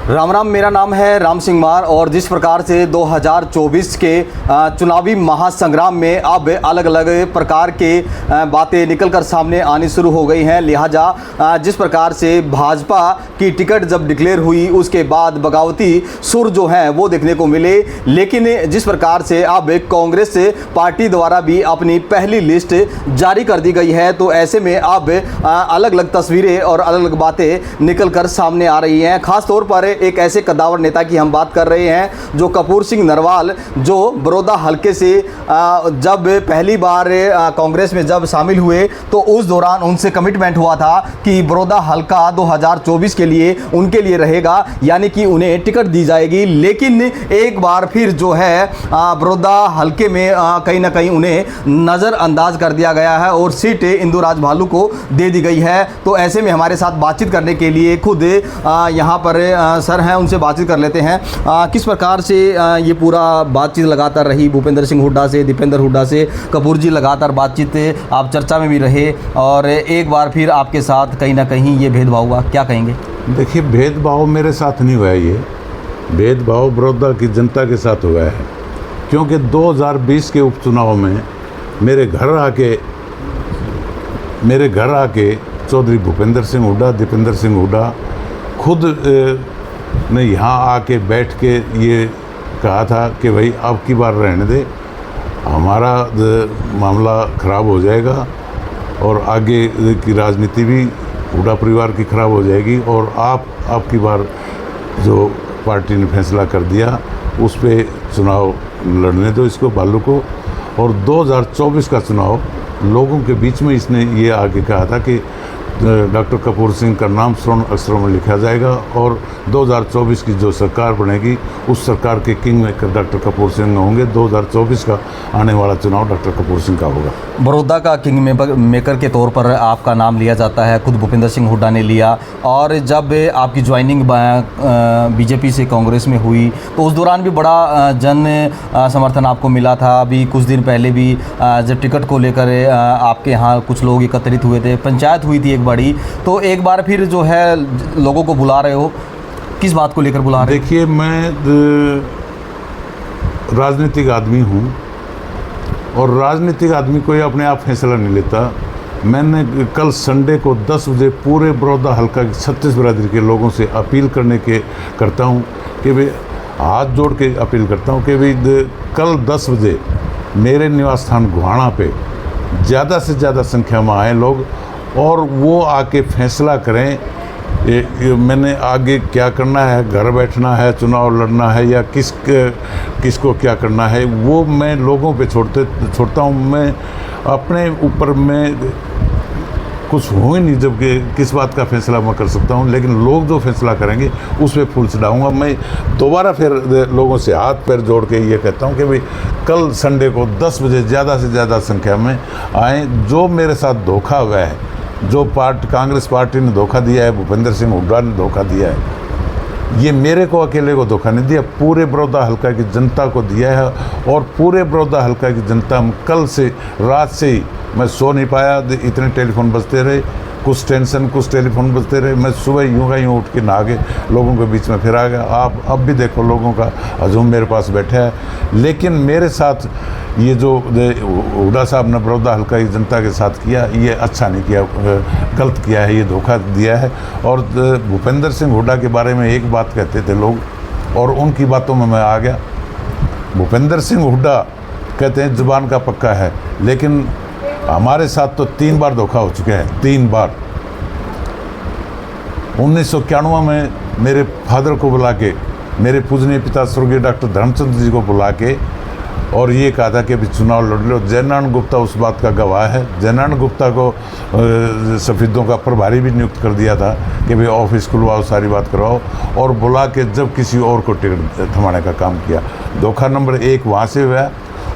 राम राम। मेरा नाम है राम सिंह मार और जिस प्रकार से 2024 के चुनावी महासंग्राम में अब अलग अलग प्रकार के बातें निकलकर सामने आनी शुरू हो गई हैं, लिहाजा जिस प्रकार से भाजपा की टिकट जब डिक्लेयर हुई उसके बाद बगावती सुर जो हैं वो देखने को मिले, लेकिन जिस प्रकार से अब कांग्रेस पार्टी द्वारा भी अपनी पहली लिस्ट जारी कर दी गई है, तो ऐसे में अब अलग अलग तस्वीरें और अलग अलग बातें निकलकर सामने आ रही हैं। खास तौर पर एक ऐसे कद्दावर नेता की हम बात कर रहे हैं जो कपूर सिंह नरवाल, जो बड़ौदा हलके से जब पहली बार कांग्रेस में जब शामिल हुए तो उस दौरान उनसे कमिटमेंट हुआ था कि बड़ौदा हलका 2024 के लिए उनके लिए रहेगा, यानी कि उन्हें टिकट दी जाएगी। लेकिन एक बार फिर जो है बड़ौदा हलके में कहीं ना कहीं उन्हें नज़रअंदाज कर दिया गया है और सीट इंदुराज भालू को दे दी गई है। तो ऐसे में हमारे साथ बातचीत करने के लिए खुद यहाँ पर सर हैं, उनसे बातचीत कर लेते हैं। किस प्रकार से ये पूरा बातचीत लगातार रही भूपेंद्र सिंह हुड्डा से, दीपेंद्र हुड्डा से, कपूर जी लगातार बातचीत, आप चर्चा में भी रहे और एक बार फिर आपके साथ कहीं ना कहीं ये भेदभाव हुआ, क्या कहेंगे? देखिए, भेदभाव मेरे साथ नहीं हुआ है, ये भेदभाव बड़ौदा की जनता के साथ हुआ है, क्योंकि 2020 के उपचुनाव में मेरे घर आके चौधरी भूपेंद्र सिंह हुड्डा, दीपेंद्र सिंह हुड्डा खुद ने यहाँ आके बैठ के ये कहा था कि भाई अब की बार रहने दे, हमारा मामला ख़राब हो जाएगा और आगे की राजनीति भी हुड्डा परिवार की ख़राब हो जाएगी, और आप की बार जो पार्टी ने फैसला कर दिया उस पे चुनाव लड़ने दो इसको, भालू को। और 2024 का चुनाव लोगों के बीच में इसने ये आके कहा था कि डॉक्टर कपूर सिंह का नाम स्वर्ण अक्षरों में लिखा जाएगा और 2024 की जो सरकार बनेगी उस सरकार के king maker doctor Kapoor Singh होंगे। 2024 का आने वाला चुनाव डॉक्टर कपूर सिंह का होगा। बड़ौदा का किंग मेकर के तौर पर आपका नाम लिया जाता है, खुद भूपेंद्र सिंह हुड्डा ने लिया। और जब आपकी ज्वाइनिंग बीजेपी से कांग्रेस में हुई तो उस दौरान भी बड़ा जन समर्थन आपको मिला था। अभी कुछ दिन पहले भी जब टिकट को लेकर आपके यहाँ कुछ लोग एकत्रित हुए थे, पंचायत हुई थी एक बड़ी, तो एक बार फिर जो है लोगों को बुला रहे हो, किस बात को लेकर बुला रहे हो? देखिए, मैं राजनीतिक आदमी हूँ और राजनीतिक आदमी कोई अपने आप फैसला नहीं लेता। मैंने कल संडे को 10 बजे पूरे बड़ौदा हल्का की 36 बिरादरी के लोगों से अपील करता हूँ कि भाई हाथ जोड़ के अपील करता हूँ कि भाई कल 10 बजे मेरे निवास स्थान गुहाना पे ज़्यादा से ज़्यादा संख्या में आए लोग और वो आके फैसला करें मैंने आगे क्या करना है, घर बैठना है, चुनाव लड़ना है या किसको क्या करना है, वो मैं लोगों पे छोड़ता हूँ। मैं अपने ऊपर में कुछ हो ही नहीं, जबकि किस बात का फैसला मैं कर सकता हूँ, लेकिन लोग जो फैसला करेंगे उस पर फूल चढ़ाऊँगा। मैं दोबारा फिर लोगों से हाथ पैर जोड़ के ये कहता हूँ कि भाई कल संडे को 10 बजे ज़्यादा से ज़्यादा संख्या में आएँ। जो मेरे साथ धोखा हुआ है, जो कांग्रेस पार्टी ने धोखा दिया है, भूपेंद्र सिंह हुड्डा ने धोखा दिया है, ये मेरे को अकेले को धोखा नहीं दिया, पूरे बड़ौदा हल्का की जनता को दिया है। और पूरे बड़ौदा हल्का की जनता कल से रात से ही मैं सो नहीं पाया, इतने टेलीफोन बजते रहे, कुछ टेंशन कुछ टेलीफोन बजते रहे। मैं सुबह यूँ उठ के नहा के लोगों के बीच में फिर आ गया। आप अब भी देखो लोगों का हजूम मेरे पास बैठा है। लेकिन मेरे साथ ये जो हुड्डा साहब ने बड़ौदा हल्का की जनता के साथ किया, ये अच्छा नहीं किया, गलत किया है, ये धोखा दिया है। और भूपेंद्र सिंह हुड्डा के बारे में एक बात कहते थे लोग और उनकी बातों में मैं आ गया। भूपेंद्र सिंह हुड्डा कहते हैं जुबान का पक्का है, लेकिन हमारे साथ तो 3 बार धोखा हो चुके हैं, 3 बार। 1991 में मेरे फादर को बुला के, मेरे पूजनीय पिता स्वर्गीय डॉक्टर धर्मचंद्र जी को बुला के और ये कहा था कि अभी चुनाव लड़ लो। जयनारायण गुप्ता उस बात का गवाह है। जयनारायण गुप्ता को सफेदों का प्रभारी भी नियुक्त कर दिया था कि भाई ऑफिस खुलवाओ, सारी बात करवाओ, और बुला के जब किसी और को टिकट थमाने का काम किया। धोखा नंबर 1 वहाँ से हुआ।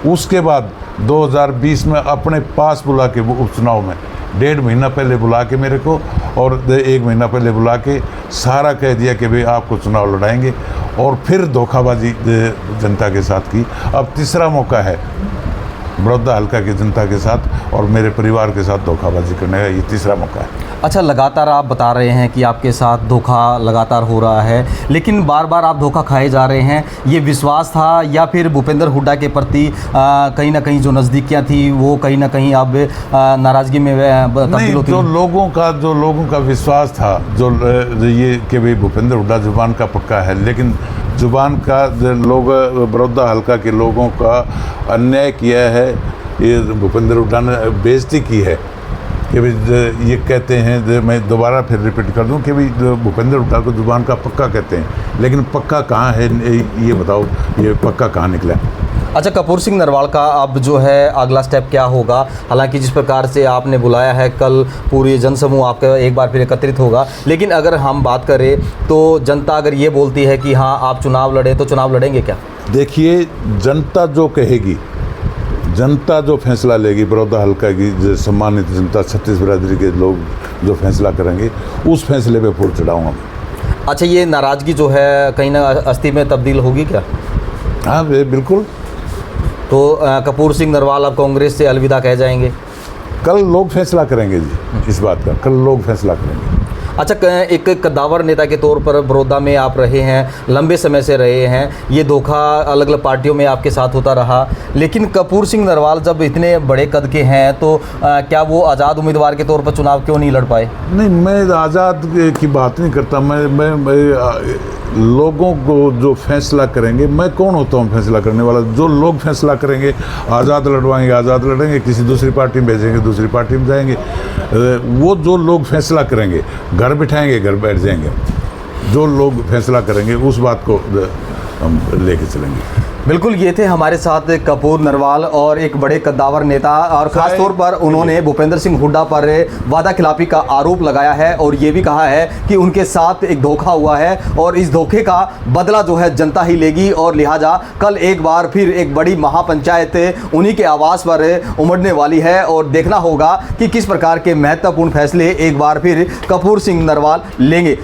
उसके बाद 2020 में अपने पास बुला के वो उपचुनाव में 1.5 महीना पहले बुला के मेरे को और 1 महीना पहले बुला के सारा कह दिया कि भाई आपको चुनाव लड़ाएंगे, और फिर धोखाबाजी जनता के साथ की। अब तीसरा मौका है बड़ौदा हल्का की जनता के साथ और मेरे परिवार के साथ धोखाबाजी करने का, ये तीसरा मौका है। अच्छा, लगातार आप बता रहे हैं कि आपके साथ धोखा लगातार हो रहा है, लेकिन बार बार आप धोखा खाए जा रहे हैं। ये विश्वास था या फिर भूपेंद्र हुड्डा के प्रति कहीं ना कहीं जो नज़दीकियाँ थी वो कहीं ना कहीं अब नाराज़गी में तब्दील नहीं, होती जो लोगों का विश्वास था, जो ये कि भाई भूपेंद्र हुड्डा जुबान का पक्का है, लेकिन जुबान का लोग बड़ौदा हल्का के लोगों का अन्याय किया है। ये भूपेंद्र हुड्डा ने बेइज्जती की है कि भाई ये कहते हैं, मैं दोबारा फिर रिपीट कर दूं कि भाई भूपेंद्र हुड्डा को जुबान का पक्का कहते हैं, लेकिन पक्का कहाँ है ये बताओ, ये पक्का कहाँ निकला? अच्छा, कपूर सिंह नरवाल का अब जो है अगला स्टेप क्या होगा? हालांकि जिस प्रकार से आपने बुलाया है, कल पूरी जनसमूह आपका एक बार फिर एकत्रित होगा, लेकिन अगर हम बात करें तो जनता अगर ये बोलती है कि हाँ आप चुनाव लड़े, तो चुनाव लड़ेंगे क्या? देखिए, जनता जो कहेगी, जनता जो फैसला लेगी, बड़ौदा हल्का की जो सम्मानित जनता, 36 बिरादरी के लोग जो फैसला करेंगे, उस फैसले पे फूल चढ़ाऊँगा। अच्छा, ये नाराज़गी जो है कहीं ना अस्थि में तब्दील होगी क्या? हाँ बिल्कुल। तो कपूर सिंह नरवाल अब कांग्रेस से अलविदा कह जाएंगे? कल लोग फैसला करेंगे जी इस बात का, कल लोग फैसला करेंगे। अच्छा, एक कद्दावर नेता के तौर पर बड़ौदा में आप रहे हैं, लंबे समय से रहे हैं, ये धोखा अलग अलग पार्टियों में आपके साथ होता रहा, लेकिन कपूर सिंह नरवाल जब इतने बड़े कद के हैं तो क्या वो आज़ाद उम्मीदवार के तौर पर चुनाव क्यों नहीं लड़ पाए? नहीं, मैं आज़ाद की बात नहीं करता। मैं लोगों को जो फैसला करेंगे, मैं कौन होता हूँ फैसला करने वाला? जो लोग फैसला करेंगे, आज़ाद लड़वाएंगे आज़ाद लड़ेंगे, किसी दूसरी पार्टी में भेजेंगे दूसरी पार्टी में जाएंगे। वो जो लोग फैसला करेंगे, घर बिठाएंगे घर बैठ जाएंगे। जो लोग फैसला करेंगे उस बात को हम लेके चलेंगे। बिल्कुल, ये थे हमारे साथ कपूर नरवाल और एक बड़े कद्दावर नेता, और ख़ास तौर पर उन्होंने भूपेंद्र सिंह हुड्डा पर वादा खिलाफी का आरोप लगाया है और ये भी कहा है कि उनके साथ एक धोखा हुआ है और इस धोखे का बदला जो है जनता ही लेगी, और लिहाजा कल एक बार फिर एक बड़ी महापंचायत उन्हीं के आवास पर उमड़ने वाली है और देखना होगा कि किस प्रकार के महत्वपूर्ण फैसले एक बार फिर कपूर सिंह नरवाल लेंगे।